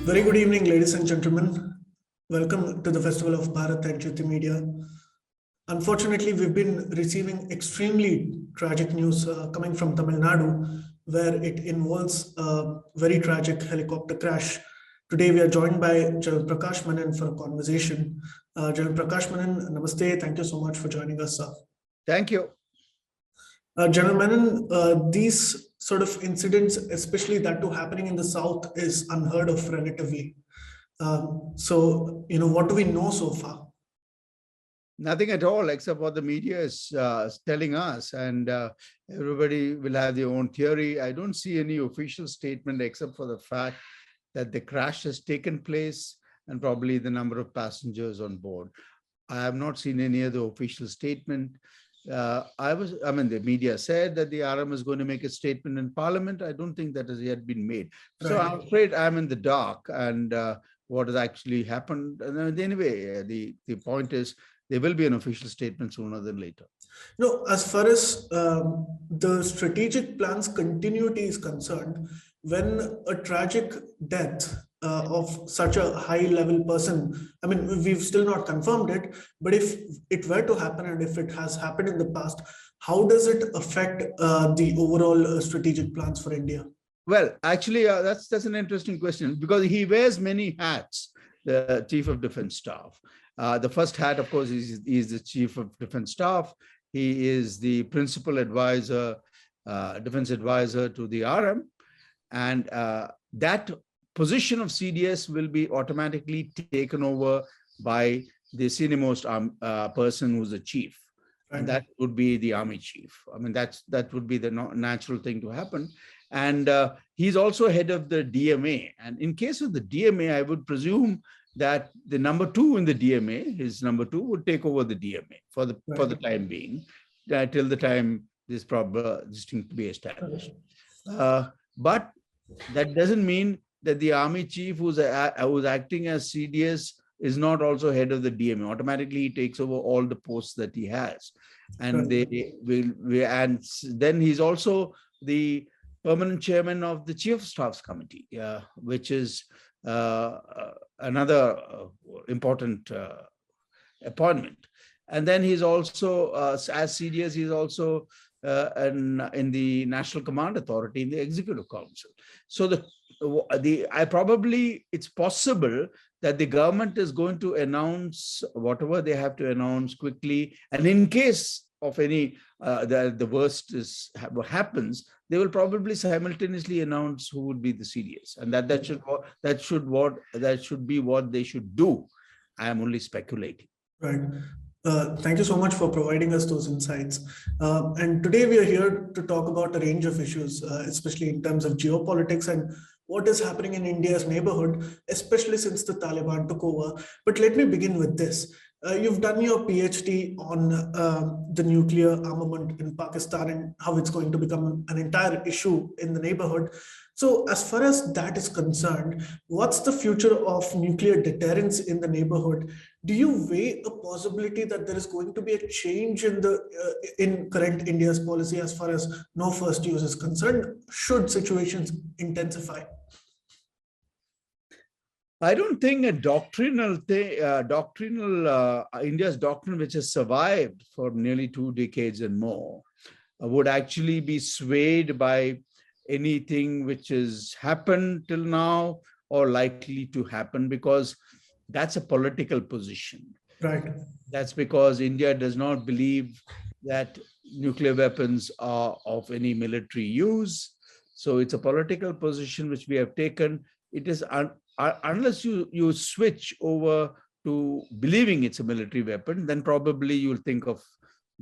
Very good evening, ladies and gentlemen. Welcome to the Festival of Bharat and Citti Media. Unfortunately, we've been receiving extremely tragic news coming from Tamil Nadu, where it involves a very tragic helicopter crash. Today, we are joined by General Prakash Menon for a conversation. General Prakash Menon, namaste. Thank you so much for joining us, sir. Thank you. General Menon, these sort of incidents, especially that too happening in the south, is unheard of relatively. What do we know so far? Nothing at all, except what the media is telling us, and everybody will have their own theory. I don't see any official statement except for the fact that the crash has taken place and probably the number of passengers on board. I have not seen any other official statement. The media said that the RM is going to make a statement in Parliament. I don't think that has yet been made. So I'm afraid I'm in the dark and what has actually happened. And anyway, the point is there will be an official statement sooner than later. No, as far as the strategic plan's continuity is concerned, when a tragic death of such a high-level person, I mean, we've still not confirmed it, but if it were to happen and if it has happened in the past, how does it affect the overall strategic plans for India? Well, actually, that's an interesting question because he wears many hats, the Chief of Defense Staff. The first hat, of course, is the Chief of Defense Staff. He is the principal advisor, defense advisor to the RM. And that position of CDS will be automatically taken over by the senior-most person who's the chief. Right. And that would be the army chief. I mean, that would be the natural thing to happen. And he's also head of the DMA. And in case of the DMA, I would presume that the number two in the DMA, his number two, would take over the DMA for the time being, till the time this thing to be established. But that doesn't mean that the army chief who's acting as CDS is not also head of the DMA. Automatically, he takes over all the posts that he has, and and then he's also the permanent chairman of the Chief of Staff's Committee, which is another important appointment. And then he's also, as CDS, he's also in the National Command Authority in the Executive Council. So it's possible that the government is going to announce whatever they have to announce quickly. And in case of any, the worst happens, they will probably simultaneously announce who would be the CDS. And that should be what they should do. I am only speculating. Right. Thank you so much for providing us those insights. And today we are here to talk about a range of issues, especially in terms of geopolitics and what is happening in India's neighborhood, especially since the Taliban took over. But let me begin with this. You've done your PhD on the nuclear armament in Pakistan and how it's going to become an entire issue in the neighborhood. So as far as that is concerned, what's the future of nuclear deterrence in the neighborhood? Do you weigh a possibility that there is going to be a change in current India's policy as far as no first use is concerned, should situations intensify? I don't think a doctrinal India's doctrine, which has survived for nearly 2 decades and more, would actually be swayed by anything which has happened till now or likely to happen, because that's a political position. Right. That's because India does not believe that nuclear weapons are of any military use. So it's a political position which we have taken. It is unless you switch over to believing it's a military weapon, then probably you'll think of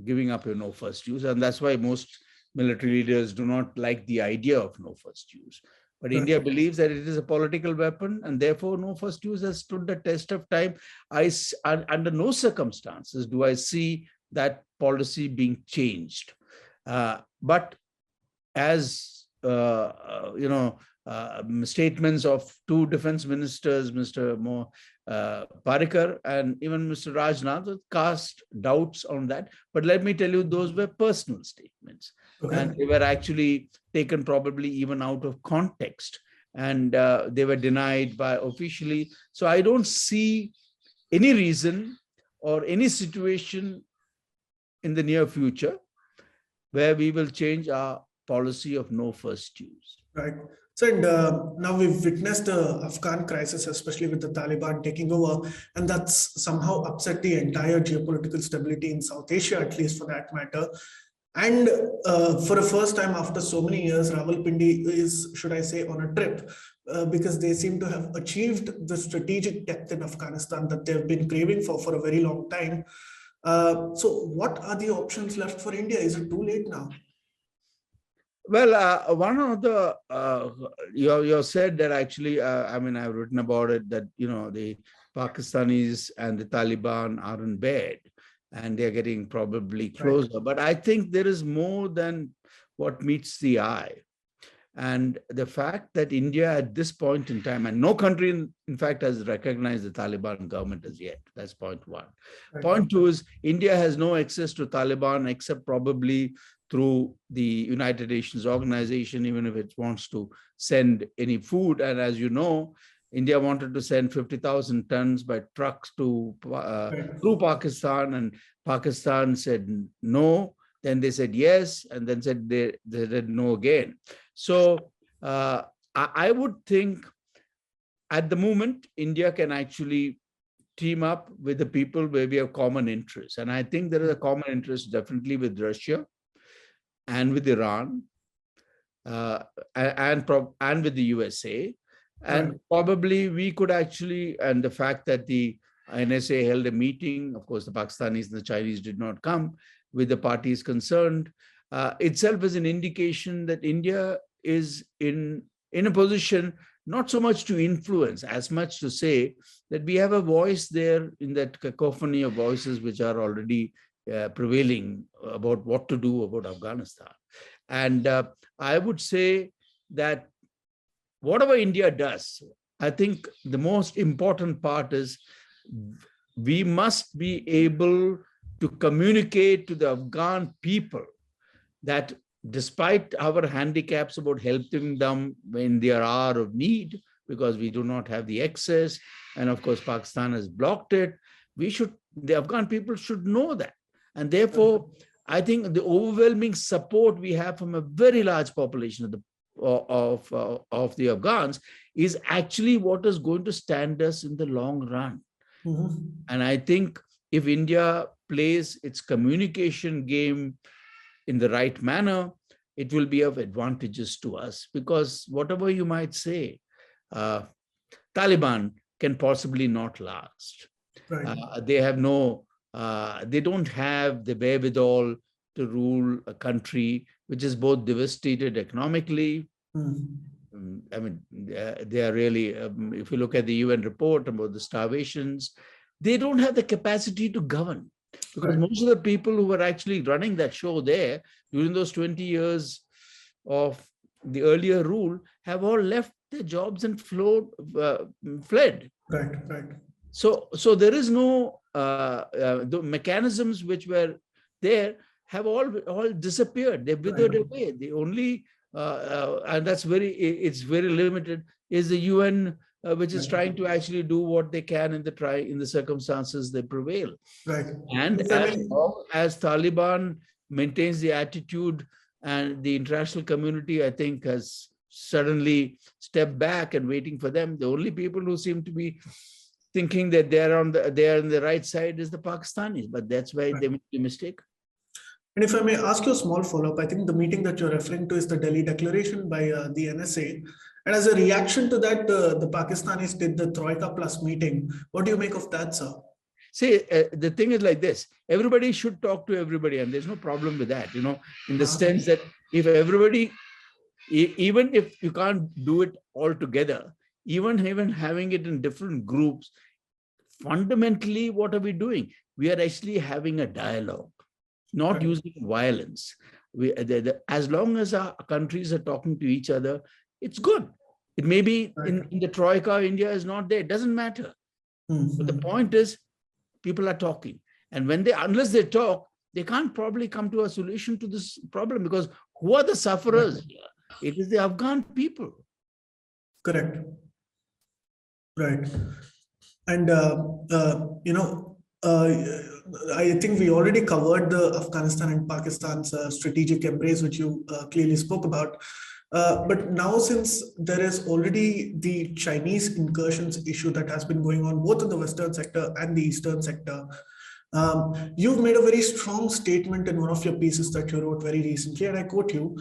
giving up your no first use. And that's why most military leaders do not like the idea of no first use. But India believes that it is a political weapon, and therefore no first use has stood the test of time. Under no circumstances do I see that policy being changed. But as statements of 2 defense ministers, Mr. Parikar and even Mr. Rajnath, cast doubts on that. But let me tell you, those were personal statements. Okay. And they were actually taken probably even out of context. and they were denied by officially. So I don't see any reason or any situation in the near future where we will change our policy of no first use. Right. So, and now we've witnessed the Afghan crisis, especially with the Taliban taking over, and that's somehow upset the entire geopolitical stability in South Asia, at least for that matter. And for the first time after so many years, Rawalpindi is, should I say, on a trip because they seem to have achieved the strategic depth in Afghanistan that they've been craving for a very long time. So, what are the options left for India? Is it too late now? Well, one of the you said that actually, I mean, I've written about it that the Pakistanis and the Taliban are in bed, and they're getting probably closer. Right. But I think there is more than what meets the eye. And the fact that India at this point in time, and no country in fact has recognized the Taliban government as yet. That's point one. Right. Point two is India has no access to Taliban except probably through the United Nations organization, even if it wants to send any food. And as you know, India wanted to send 50,000 tons by trucks to through Pakistan, and Pakistan said no. Then they said yes, and then said they said no again. So I would think at the moment, India can actually team up with the people where we have common interests. And I think there is a common interest definitely with Russia and with Iran and with the USA. And probably we could actually, and the fact that the NSA held a meeting, of course, the Pakistanis and the Chinese did not come with the parties concerned, itself is an indication that India is in a position not so much to influence, as much to say that we have a voice there in that cacophony of voices which are already prevailing about what to do about Afghanistan. And I would say that whatever India does, I think the most important part is we must be able to communicate to the Afghan people that despite our handicaps about helping them in their hour of need, because we do not have the access, and of course Pakistan has blocked it, the Afghan people should know that. And therefore, I think the overwhelming support we have from a very large population of the Afghans is actually what is going to stand us in the long run. Mm-hmm. And I think if India plays its communication game in the right manner, it will be of advantages to us, because whatever you might say, Taliban can possibly not last. Right. They don't have the wherewithal to rule a country which is both devastated economically. Mm-hmm. I mean, they are really, if you look at the UN report about the starvations, they don't have the capacity to govern. Because most of the people who were actually running that show there during those 20 years of the earlier rule have all left their jobs and fled. Right. So there is no, the mechanisms which were there have all disappeared. They've withered away. The only, and it's very limited, is the UN, which is trying to actually do what they can in the circumstances they prevail. Right. And as long as Taliban maintains the attitude, and the international community, I think, has suddenly stepped back and waiting for them, the only people who seem to be thinking that they are on the right side is the Pakistanis, but that's why they make the mistake. And if I may ask you a small follow-up, I think the meeting that you're referring to is the Delhi Declaration by the NSA. And as a reaction to that, the Pakistanis did the Troika Plus meeting. What do you make of that, sir? See, the thing is like this. Everybody should talk to everybody, and there's no problem with that, in the sense that if everybody, even if you can't do it all together, even having it in different groups, fundamentally, what are we doing? We are actually having a dialogue, not using violence. As long as our countries are talking to each other, it's good. It may be in the Troika, India is not there. It doesn't matter. Mm-hmm. But the point is, people are talking. And unless they talk, they can't probably come to a solution to this problem, because who are the sufferers here? It is the Afghan people. Correct. Right. And, I think we already covered the Afghanistan and Pakistan's strategic embrace, which you clearly spoke about. But now, since there is already the Chinese incursions issue that has been going on both in the Western sector and the Eastern sector, you've made a very strong statement in one of your pieces that you wrote very recently, and I quote you.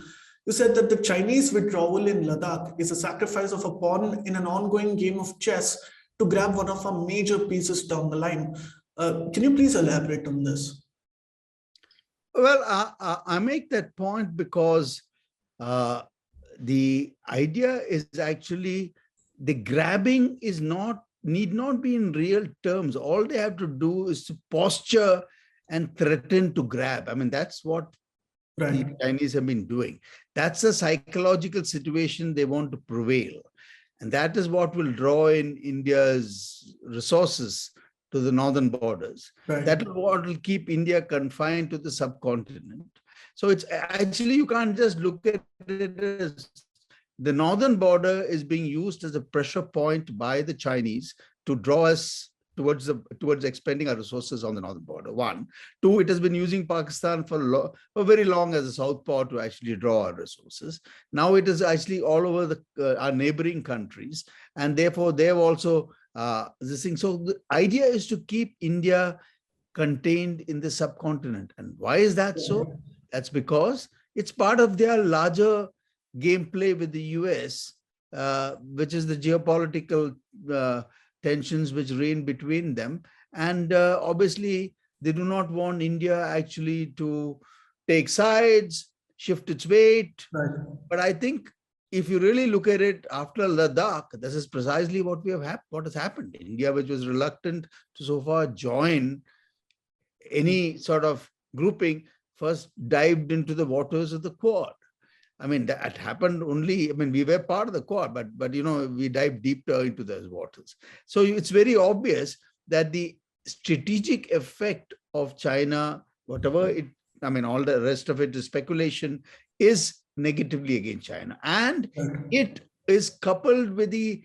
You said that the Chinese withdrawal in Ladakh is a sacrifice of a pawn in an ongoing game of chess to grab one of our major pieces down the line. Can you please elaborate on this? Well, I make that point because the idea is actually the grabbing is need not be in real terms. All they have to do is to posture and threaten to grab. I mean, that's what the Chinese have been doing. That's a psychological situation they want to prevail. And that is what will draw in India's resources to the northern borders. That is what will keep India confined to the subcontinent. So it's actually, you can't just look at it as the northern border is being used as a pressure point by the Chinese to draw us towards expending our resources on the northern border. One. Two, it has been using Pakistan for very long as a southpaw to actually draw our resources. Now it is actually all over our neighboring countries, and therefore they have also this thing. So the idea is to keep India contained in the subcontinent. And why is that so? That's because it's part of their larger gameplay with the US, which is the geopolitical tensions which reign between them. And obviously, they do not want India actually to take sides, shift its weight. But I think if you really look at it after Ladakh, this is precisely what has happened. India, which was reluctant to so far join any sort of grouping, first dived into the waters of the Quad. I mean, that happened only, I mean, we were part of the Quad, but we dived deeper into those waters. So it's very obvious that the strategic effect of China, whatever all the rest of it is speculation, is negatively against China. And it is coupled with the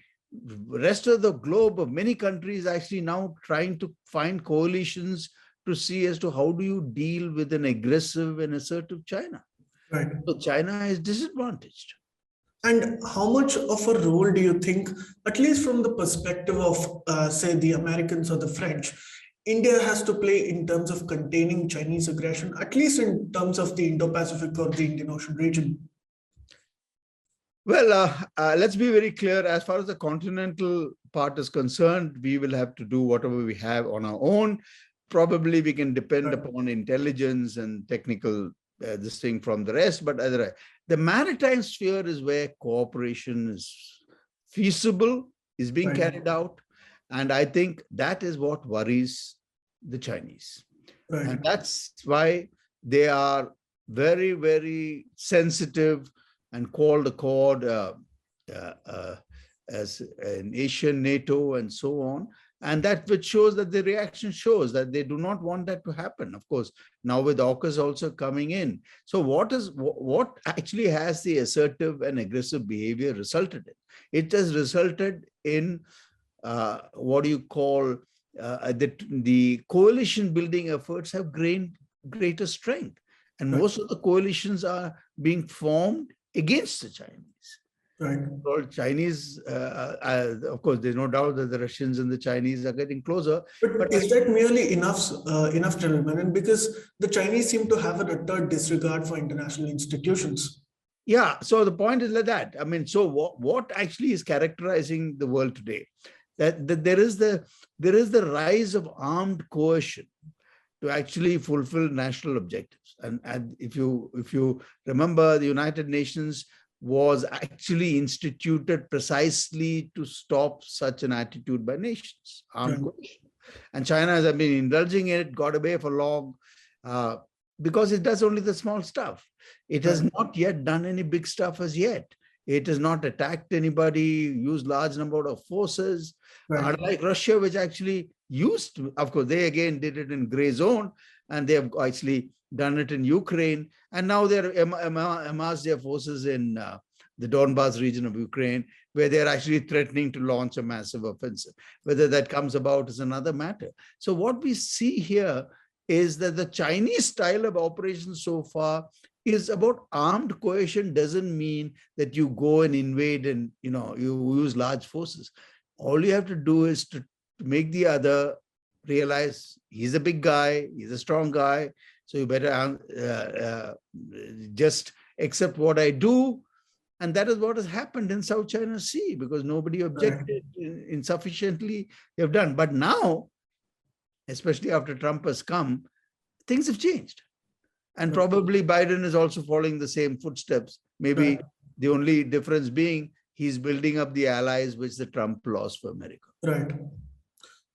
rest of the globe of many countries actually now trying to find coalitions to see as to how do you deal with an aggressive and assertive China. So China is disadvantaged. And how much of a role do you think, at least from the perspective of, say, the Americans or the French, India has to play in terms of containing Chinese aggression, at least in terms of the Indo-Pacific or the Indian Ocean region? Well, let's be very clear. As far as the continental part is concerned, we will have to do whatever we have on our own. Probably we can depend upon intelligence and technical this thing from the rest, but the maritime sphere is where cooperation is feasible, is being carried out. And I think that is what worries the Chinese. And that's why they are very, very sensitive and call the Quad as an Asian NATO and so on. And that which shows that the reaction shows that they do not want that to happen. Of course, now with AUKUS also coming in. So what actually has the assertive and aggressive behavior resulted in? It has resulted in what do you call the coalition building efforts have gained greater strength. And most of the coalitions are being formed against the Chinese. Well, Chinese, of course, there's no doubt that the Russians and the Chinese are getting closer. But is that merely enough, General Menon? Because the Chinese seem to have an utter disregard for international institutions. Yeah, so the point is like that. I mean, so what actually is characterizing the world today? That there is the rise of armed coercion to actually fulfill national objectives. And if you remember, the United Nations was actually instituted precisely to stop such an attitude by nations, armed coercion. And China has been indulging in it, got away for long, because it does only the small stuff. It has not yet done any big stuff as yet. It has not attacked anybody, used large number of forces, unlike Russia, which actually used, of course, they again did it in gray zone, and they have actually done it in Ukraine. And now they're amassed their forces in the Donbas region of Ukraine, where they're actually threatening to launch a massive offensive. Whether that comes about is another matter. So what we see here is that the Chinese style of operation so far is about armed coercion. Doesn't mean that you go and invade and you use large forces. All you have to do is to make the other realize he's a big guy, he's a strong guy, so you better just accept what I do. And that is what has happened in South China Sea, because nobody objected insufficiently. They've done. But now, especially after Trump has come, things have changed. And probably Biden is also following the same footsteps. Maybe the only difference being he's building up the allies which the Trump lost for America. Right.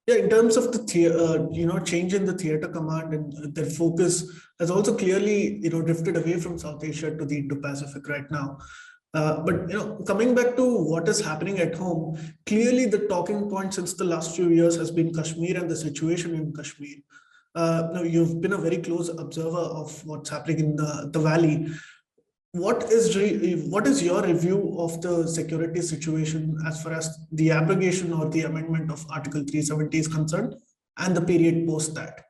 Yeah, in terms of the change in the theater command, and their focus has also clearly drifted away from South Asia to the Indo-Pacific right now. But coming back to what is happening at home, clearly the talking point since the last few years has been Kashmir and the situation in Kashmir. You've been a very close observer of what's happening in the valley. What is your review of the security situation as far as the abrogation or the amendment of Article 370 is concerned, and the period post that?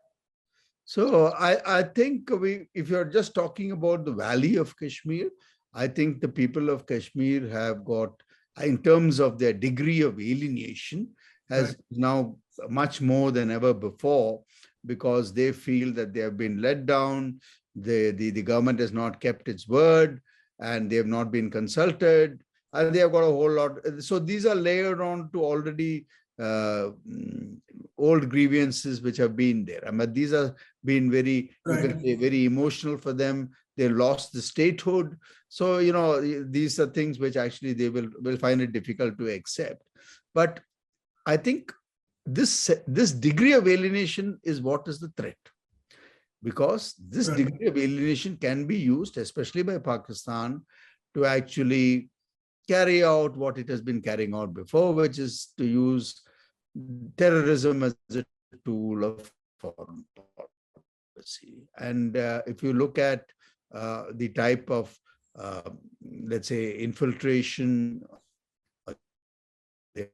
So I think if you're just talking about the valley of Kashmir, I think the people of Kashmir have got, in terms of their degree of alienation, has now much more than ever before, because they feel that they have been let down. The government has not kept its word, and they have not been consulted, and they have got a whole lot. So these are layered on to already old grievances which have been there. I mean, these have been very, you can say, very emotional for them. They lost the statehood. So, these are things which actually they will find it difficult to accept. But I think this degree of alienation is what is the threat. Because this degree of alienation can be used, especially by Pakistan, to actually carry out what it has been carrying out before, which is to use terrorism as a tool of foreign policy. And if you look at the type of, let's say, infiltration, the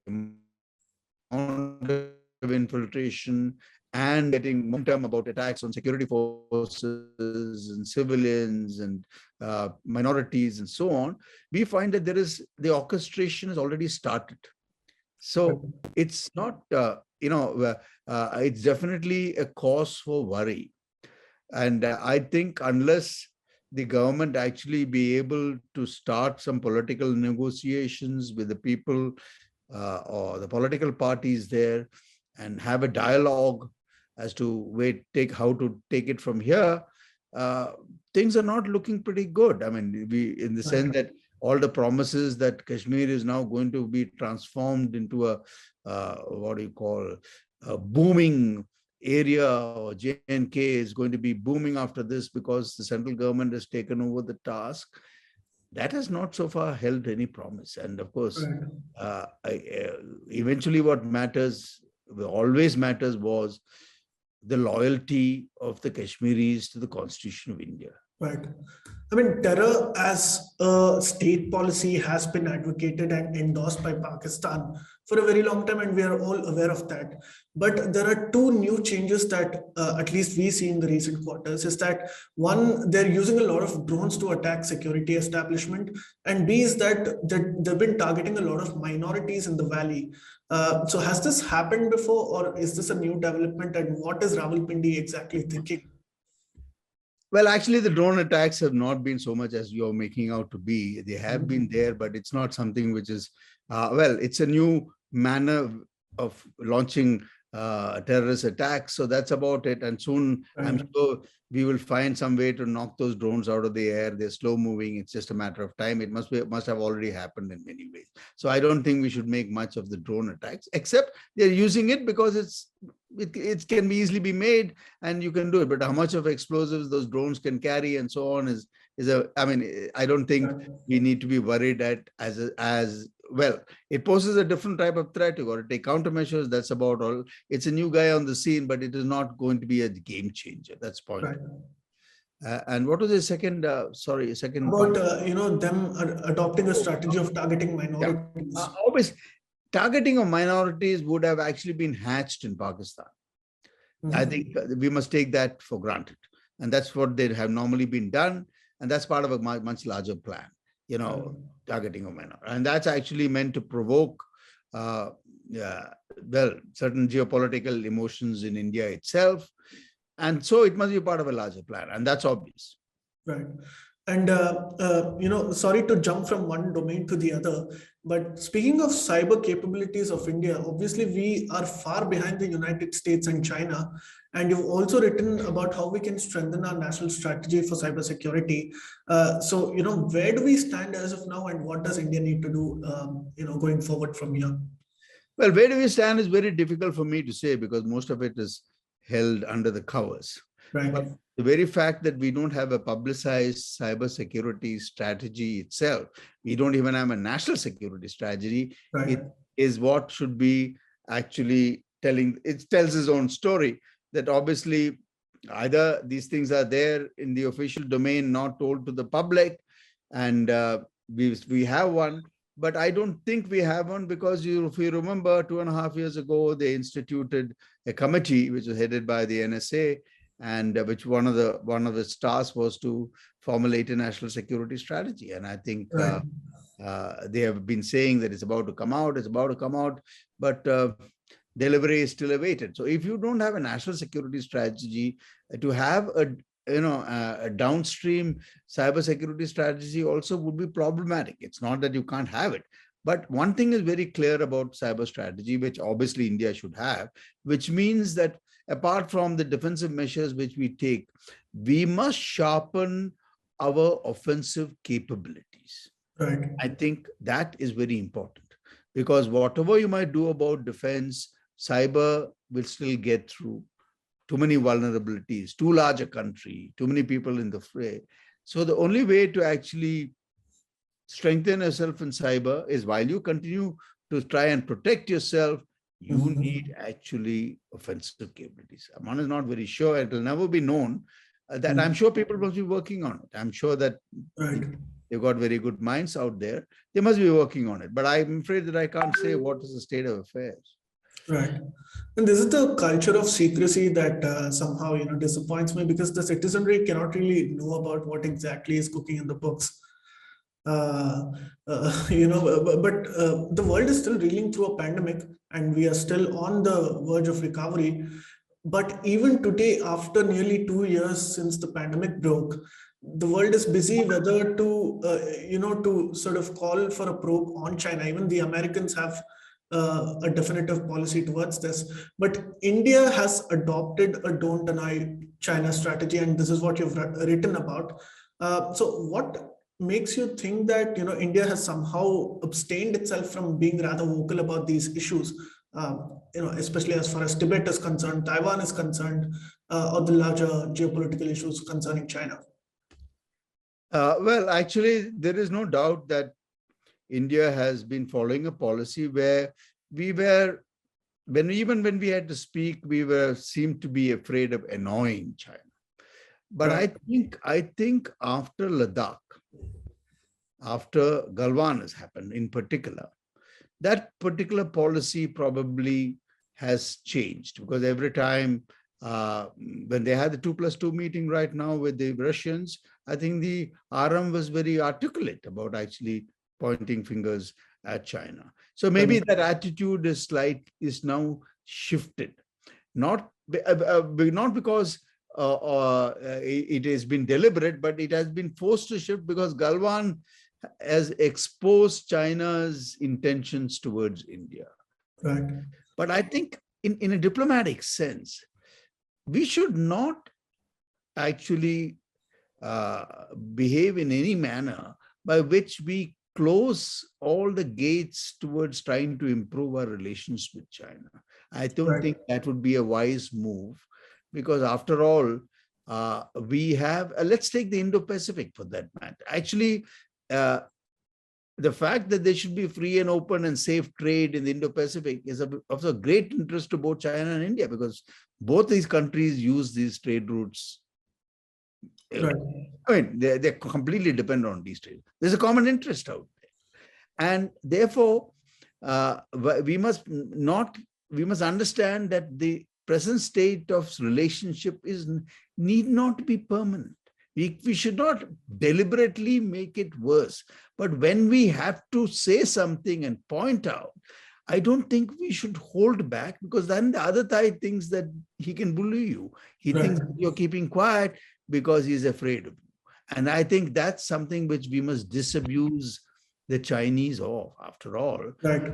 amount of infiltration, and getting momentum about attacks on security forces and civilians and minorities and so on, we find that the orchestration has already started. So it's not, it's definitely a cause for worry. And I think unless the government actually be able to start some political negotiations with the people or the political parties there and have a dialogue as to how to take it from here, things are not looking pretty good. I mean, in the sense that all the promises that Kashmir is now going to be transformed into a booming area, or J&K is going to be booming after this because the central government has taken over the task. That has not so far held any promise. And of course, eventually what always matters was the loyalty of the Kashmiris to the Constitution of India. Right. I mean, terror as a state policy has been advocated and endorsed by Pakistan for a very long time, and we are all aware of that. But there are two new changes that at least we see in the recent quarters, is that one, they're using a lot of drones to attack security establishment, and B is that they've been targeting a lot of minorities in the valley. So has this happened before, or is this a new development, and what is Rawalpindi exactly thinking? Well, actually, the drone attacks have not been so much as you're making out to be. They have been there, but it's not something which is, it's a new manner of launching terrorist attacks. So that's about it. And soon, I'm sure we will find some way to knock those drones out of the air. They're slow moving. It's just a matter of time. It must have already happened in many ways. So I don't think we should make much of the drone attacks, except they're using it because it can be easily be made and you can do it. But how much of explosives those drones can carry and so on I don't think we need to be worried as well. It poses a different type of threat. You got to take countermeasures. That's about all. It's a new guy on the scene, but it is not going to be a game changer. That's point. And what was the second? Second About part. them adopting a Oh, strategy of targeting yeah. minorities. Obviously, targeting of minorities would have actually been hatched in Pakistan. I think we must take that for granted. And that's what they have normally been done. And that's part of a much larger plan, targeting of minorities. And that's actually meant to provoke, certain geopolitical emotions in India itself. And so it must be part of a larger plan. And that's obvious. Right. And, sorry to jump from one domain to the other, but speaking of cyber capabilities of India, obviously we are far behind the United States and China. And you've also written about how we can strengthen our national strategy for cybersecurity. So, where do we stand as of now, and what does India need to do, going forward from here? Well, where do we stand is very difficult for me to say because most of it is held under the covers. Right. But the very fact that we don't have a publicized cybersecurity strategy itself, we don't even have a national security strategy, Right. it is what should be actually telling. It tells its own story that obviously either these things are there in the official domain, not told to the public, and we have one. But I don't think we have one because if you remember 2.5 years ago, they instituted a committee which was headed by the NSA, and which one of its tasks was to formulate a national security strategy. And I think Right. they have been saying that it's about to come out, but delivery is still awaited. So if you don't have a national security strategy, to have a downstream cybersecurity strategy also would be problematic. It's not that you can't have it. But one thing is very clear about cyber strategy, which obviously India should have, which means that apart from the defensive measures which we take, we must sharpen our offensive capabilities. Right. I think that is very important because whatever you might do about defense, cyber will still get through. Too many vulnerabilities, too large a country, too many people in the fray. So the only way to actually strengthen yourself in cyber is while you continue to try and protect yourself, you need actually offensive capabilities. One is not very sure. It will never be known. That I'm sure people must be working on it. I'm sure that they've got very good minds out there. They must be working on it. But I'm afraid that I can't say what is the state of affairs. Right. And this is the culture of secrecy that somehow, disappoints me because the citizenry cannot really know about what exactly is cooking in the books. But the world is still reeling through a pandemic and we are still on the verge of recovery. But even today, after nearly 2 years since the pandemic broke, the world is busy whether to sort of call for a probe on China. Even the Americans have a definitive policy towards this. But India has adopted a don't deny China strategy, and this is what you've written about. So what makes you think that India has somehow abstained itself from being rather vocal about these issues? Especially as far as Tibet is concerned, Taiwan is concerned, or the larger geopolitical issues concerning China? Well, actually, there is no doubt that India has been following a policy where we were, even when we had to speak, seemed to be afraid of annoying China. But I think after Ladakh, after Galwan has happened in particular, that particular policy probably has changed because every time when they had the 2+2 meeting right now with the Russians, I think the RM was very articulate about actually pointing fingers at China. So maybe that attitude is now shifted, not because it has been deliberate, but it has been forced to shift because Galwan has exposed China's intentions towards India. Right. But I think in a diplomatic sense, we should not actually behave in any manner by which we close all the gates towards trying to improve our relations with China. I don't think that would be a wise move because after all, we have, let's take the Indo-Pacific for that matter. Actually, the fact that there should be free and open and safe trade in the Indo-Pacific is of a great interest to both China and India because both these countries use these trade routes Right. I mean, they're completely dependent on these trade. There's a common interest out there. And therefore, we must understand that the present state of relationship need not be permanent. We should not deliberately make it worse. But when we have to say something and point out, I don't think we should hold back, because then the other side thinks that he can bully you. He thinks you're keeping quiet because he's afraid of you. And I think that's something which we must disabuse the Chinese of, after all. Right.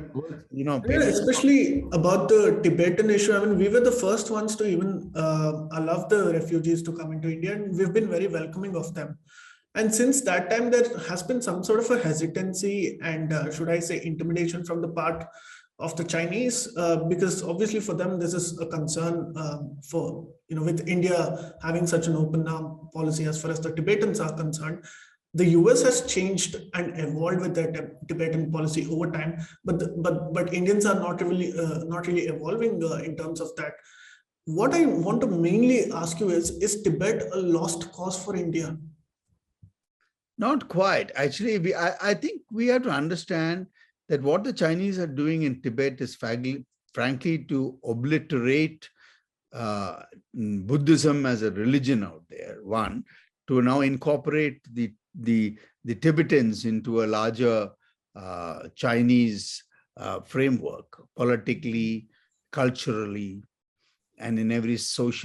Especially about the Tibetan issue. I mean, we were the first ones to even allow the refugees to come into India, and we've been very welcoming of them. And since that time, there has been some sort of a hesitancy and should I say intimidation from the part of the Chinese, because obviously for them, this is a concern for, with India having such an open arm policy as far as the Tibetans are concerned. The US has changed and evolved with their Tibetan policy over time, but Indians are not really evolving in terms of that. What I want to mainly ask you is Tibet a lost cause for India? Not quite. Actually, I think we have to understand that what the Chinese are doing in Tibet is frankly to obliterate Buddhism as a religion out there. One, to now incorporate the Tibetans into a larger Chinese framework, politically, culturally, and in every sense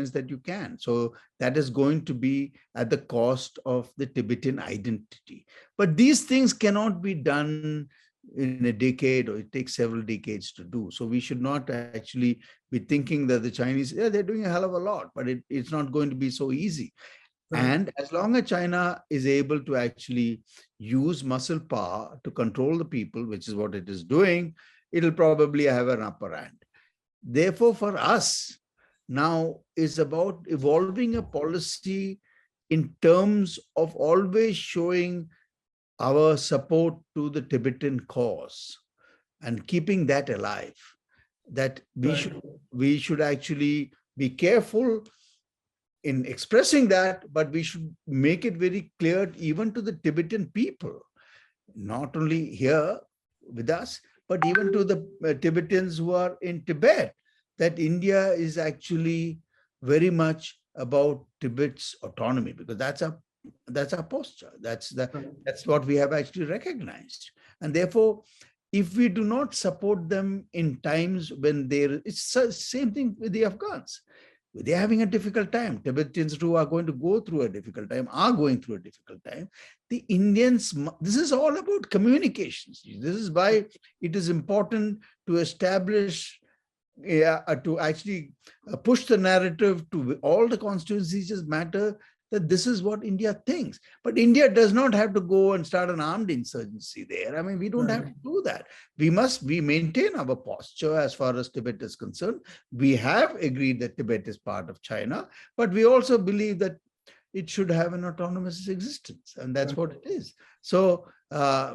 that you can. So that is going to be at the cost of the Tibetan identity. But these things cannot be done in a decade, or it takes several decades to do. So we should not actually be thinking that the Chinese, they're doing a hell of a lot, but it's not going to be so easy. Right. And as long as China is able to actually use muscle power to control the people, which is what it is doing, it'll probably have an upper hand. Therefore, for us now is about evolving a policy in terms of always showing our support to the Tibetan cause and keeping that alive. That we should actually be careful in expressing that, but we should make it very clear even to the Tibetan people, not only here with us, but even to the Tibetans who are in Tibet, that India is actually very much about Tibet's autonomy, because that's our posture. That's what we have actually recognized. And therefore, if we do not support them in times when it's the same thing with the Afghans. They're having a difficult time. Tibetans who are going to go through a difficult time are going through a difficult time. The Indians, this is all about communications. This is why it is important to establish, to actually push the narrative to all the constituencies just matter, that this is what India thinks. But India does not have to go and start an armed insurgency there. I mean, we don't have to do that. We maintain our posture as far as Tibet is concerned. We have agreed that Tibet is part of China, but we also believe that it should have an autonomous existence, and that's what it is. So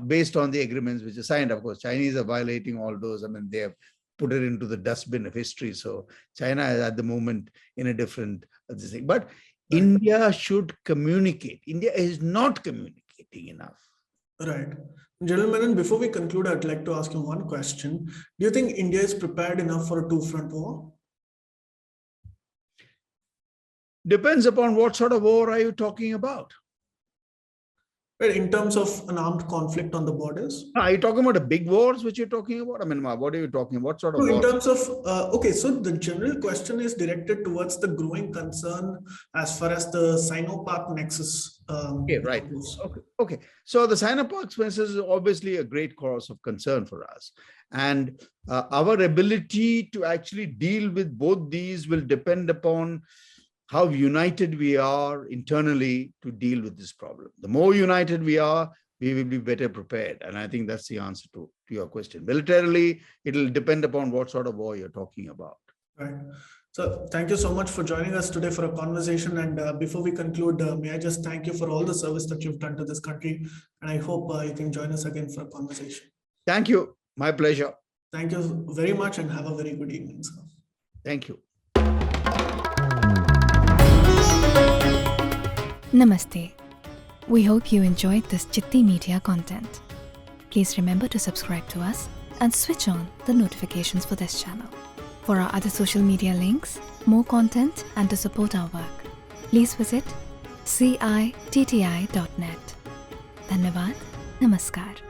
based on the agreements which are signed, of course, Chinese are violating all those. I mean, they have put it into the dustbin of history. So China is at the moment in a different thing. But India should communicate. India is not communicating enough. Right. General Menon, before we conclude, I'd like to ask you one question. Do you think India is prepared enough for a two-front war? Depends upon what sort of war are you talking about. Right, in terms of an armed conflict on the borders? Are you talking about the big wars which you're talking about? I mean, what are you talking about? What sort of wars? In terms of, okay, so the general question is directed towards the growing concern as far as the Sino-Pak nexus. Okay, right. Okay. So the Sino-Pak nexus is obviously a great cause of concern for us. And our ability to actually deal with both these will depend upon how united we are internally to deal with this problem. The more united we are, we will be better prepared. And I think that's the answer to your question. Militarily, it will depend upon what sort of war you're talking about. Right. So thank you so much for joining us today for a conversation. And before we conclude, may I just thank you for all the service that you've done to this country. And I hope you can join us again for a conversation. Thank you. My pleasure. Thank you very much and have a very good evening, sir. Thank you. Namaste. We hope you enjoyed this Citti Media content. Please remember to subscribe to us and switch on the notifications for this channel. For our other social media links, more content, and to support our work, please visit citti.net. Dhanyavad. Namaskar.